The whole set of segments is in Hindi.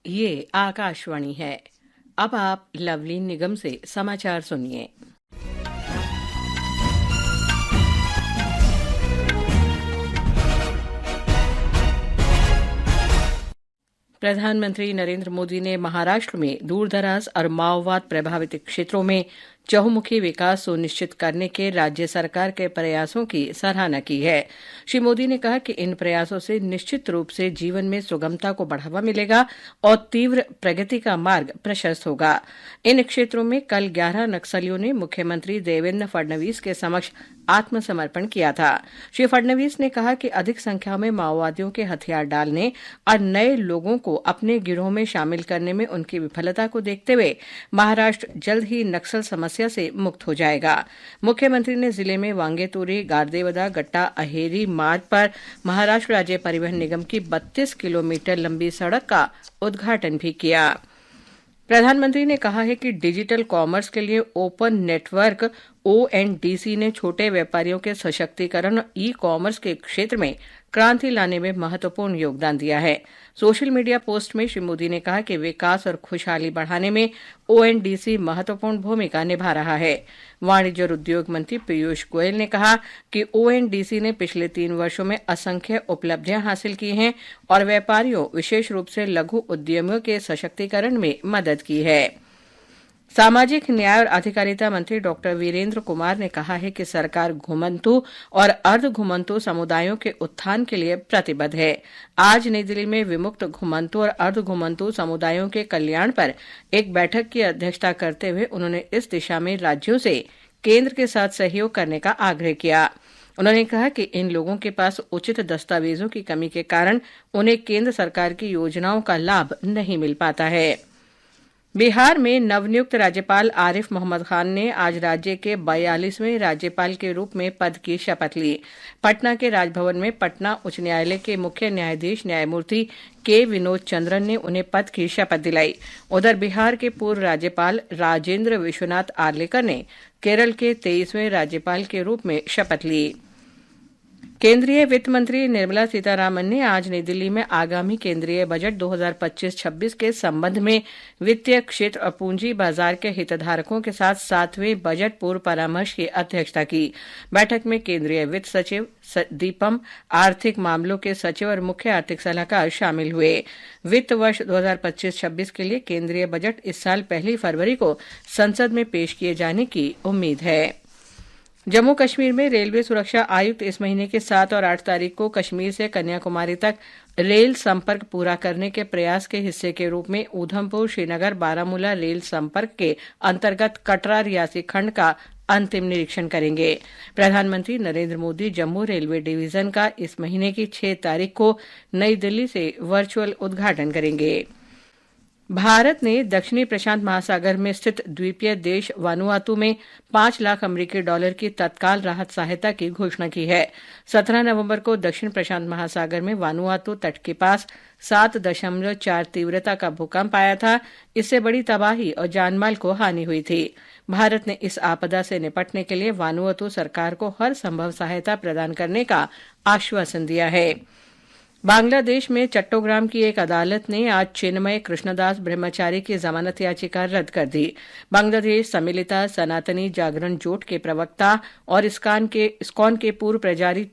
ये आकाशवाणी है। अब आप लवलीन निगम से समाचार सुनिए। प्रधानमंत्री नरेंद्र मोदी ने महाराष्ट्र में दूरदराज और माओवाद प्रभावित क्षेत्रों में चहुमुखी विकास सुनिश्चित करने के राज्य सरकार के प्रयासों की सराहना की है। श्री मोदी ने कहा कि इन प्रयासों से निश्चित रूप से जीवन में सुगमता को बढ़ावा मिलेगा और तीव्र प्रगति का मार्ग प्रशस्त होगा। इन क्षेत्रों में कल 11 नक्सलियों ने मुख्यमंत्री देवेंद्र फडणवीस के समक्ष आत्मसमर्पण किया था। श्री फडणवीस ने कहा कि अधिक संख्या में माओवादियों के हथियार डालने और नए लोगों को अपने गिरोह में शामिल करने में उनकी विफलता को देखते हुए महाराष्ट्र जल्द ही नक्सल समस्या से मुक्त हो जाएगा। मुख्यमंत्री ने जिले में वांगेतुरी गारदेवदा गट्टा अहेरी मार्ग पर महाराष्ट्र राज्य परिवहन निगम की 32 किलोमीटर लंबी सड़क का उद्घाटन भी किया। प्रधानमंत्री ने कहा है कि डिजिटल कॉमर्स के लिए ओपन नेटवर्क ONDC ने छोटे व्यापारियों के सशक्तिकरण और ई कॉमर्स के क्षेत्र में क्रांति लाने में महत्वपूर्ण योगदान दिया है। सोशल मीडिया पोस्ट में श्री मोदी ने कहा कि विकास और खुशहाली बढ़ाने में ONDC महत्वपूर्ण भूमिका निभा रहा है। वाणिज्य और उद्योग मंत्री पीयूष गोयल ने कहा कि ONDC ने पिछले 3 वर्षों में असंख्य उपलब्धियां हासिल की हैं और व्यापारियों, विशेष रूप से लघु उद्यमियों के सशक्तिकरण में मदद की है। सामाजिक न्याय और अधिकारिता मंत्री डॉक्टर वीरेंद्र कुमार ने कहा है कि सरकार घुमंतु और अर्ध घुमंतु समुदायों के उत्थान के लिए प्रतिबद्ध है। आज नई दिल्ली में विमुक्त घुमंतु और अर्ध घुमंतु समुदायों के कल्याण पर एक बैठक की अध्यक्षता करते हुए उन्होंने इस दिशा में राज्यों से केंद्र के साथ सहयोग करने का आग्रह किया। उन्होंने कहा कि इन लोगों के पास उचित दस्तावेजों की कमी के कारण उन्हें केंद्र सरकार की योजनाओं का लाभ नहीं मिल पाता है। बिहार में नवनियुक्त राज्यपाल आरिफ मोहम्मद खान ने आज राज्य के 42वें राज्यपाल के रूप में पद की शपथ ली। पटना के राजभवन में पटना उच्च न्यायालय के मुख्य न्यायाधीश न्यायमूर्ति के विनोद चंद्रन ने उन्हें पद की शपथ दिलाई। उधर बिहार के पूर्व राज्यपाल राजेंद्र विश्वनाथ आर्लेकर ने केरल के 23वें राज्यपाल के रूप में शपथ ली। केंद्रीय वित्त मंत्री निर्मला सीतारामन ने आज नई दिल्ली में आगामी केंद्रीय बजट 2025-26 के संबंध में वित्तीय क्षेत्र और पूंजी बाजार के हितधारकों के साथ 7वें बजट पूर्व परामर्श की अध्यक्षता की। बैठक में केंद्रीय वित्त सचिव दीपम, आर्थिक मामलों के सचिव और मुख्य आर्थिक सलाहकार शामिल हुए। वित्त वर्ष 2025-26 के लिए केंद्रीय बजट इस साल 1 फरवरी को संसद में पेश किए जाने की उम्मीद है। जम्मू कश्मीर में रेलवे सुरक्षा आयुक्त इस महीने के 7 और 8 तारीख को कश्मीर से कन्याकुमारी तक रेल संपर्क पूरा करने के प्रयास के हिस्से के रूप में उधमपुर श्रीनगर बारामूला रेल संपर्क के अंतर्गत कटरा रियासी खंड का अंतिम निरीक्षण करेंगे। प्रधानमंत्री नरेंद्र मोदी जम्मू रेलवे डिवीजन का इस महीने की 6 तारीख को नई दिल्ली से वर्चुअल उद्घाटन करेंगे। भारत ने दक्षिणी प्रशांत महासागर में स्थित द्वीपीय देश वानुआतू में $5 लाख अमेरिकी डॉलर की तत्काल राहत सहायता की घोषणा की है। 17 नवंबर को दक्षिण प्रशांत महासागर में वानुआतू तट के पास 7.4 तीव्रता का भूकंप आया था। इससे बड़ी तबाही और जानमाल को हानि हुई थी। भारत ने इस आपदा से निपटने के लिए वानुआतू सरकार को हर संभव सहायता प्रदान करने का आश्वासन दिया है। बांग्लादेश में चट्टोग्राम की एक अदालत ने आज चिन्मय कृष्णदास ब्रह्मचारी की जमानत याचिका रद्द कर दी। बांग्लादेश सम्मिलिता सनातनी जागरण जोट के प्रवक्ता और इस्कॉन के पूर्व प्रजारी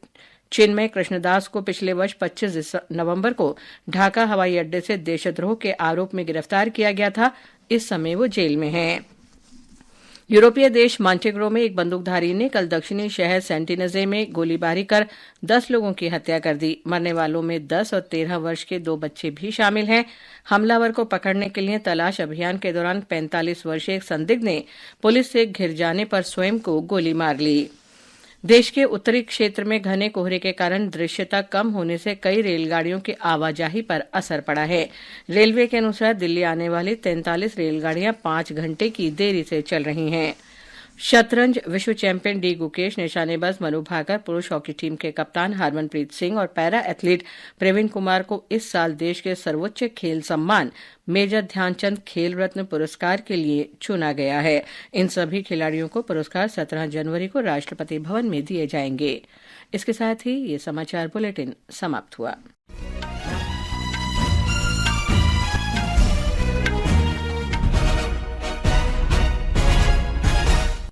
चिन्मय कृष्णदास को पिछले वर्ष 25 नवंबर को ढाका हवाई अड्डे से देशद्रोह के आरोप में गिरफ्तार किया गया था। इस समय वो जेल में हैं। यूरोपीय देश मांटेग्रो में एक बंदूकधारी ने कल दक्षिणी शहर सेंटिनजे में गोलीबारी कर 10 लोगों की हत्या कर दी। मरने वालों में 10 और 13 वर्ष के 2 बच्चे भी शामिल हैं। हमलावर को पकड़ने के लिए तलाश अभियान के दौरान 45 वर्षीय एक संदिग्ध ने पुलिस से घिर जाने पर स्वयं को गोली मार ली। देश के उत्तरी क्षेत्र में घने कोहरे के कारण दृश्यता कम होने से कई रेलगाड़ियों की आवाजाही पर असर पड़ा है। रेलवे के अनुसार दिल्ली आने वाली 43 रेलगाड़ियां 5 घंटे की देरी से चल रही हैं। शतरंज विश्व चैंपियन डी गुकेश, निशानेबाज मनु भाकर, पुरुष हॉकी टीम के कप्तान हरमनप्रीत सिंह और पैरा एथलीट प्रवीण कुमार को इस साल देश के सर्वोच्च खेल सम्मान मेजर ध्यानचंद खेल रत्न पुरस्कार के लिए चुना गया है। इन सभी खिलाड़ियों को पुरस्कार 17 जनवरी को राष्ट्रपति भवन में दिए जाएंगे। इसके साथ ही ये समाचार बुलेटिन समाप्त हुआ।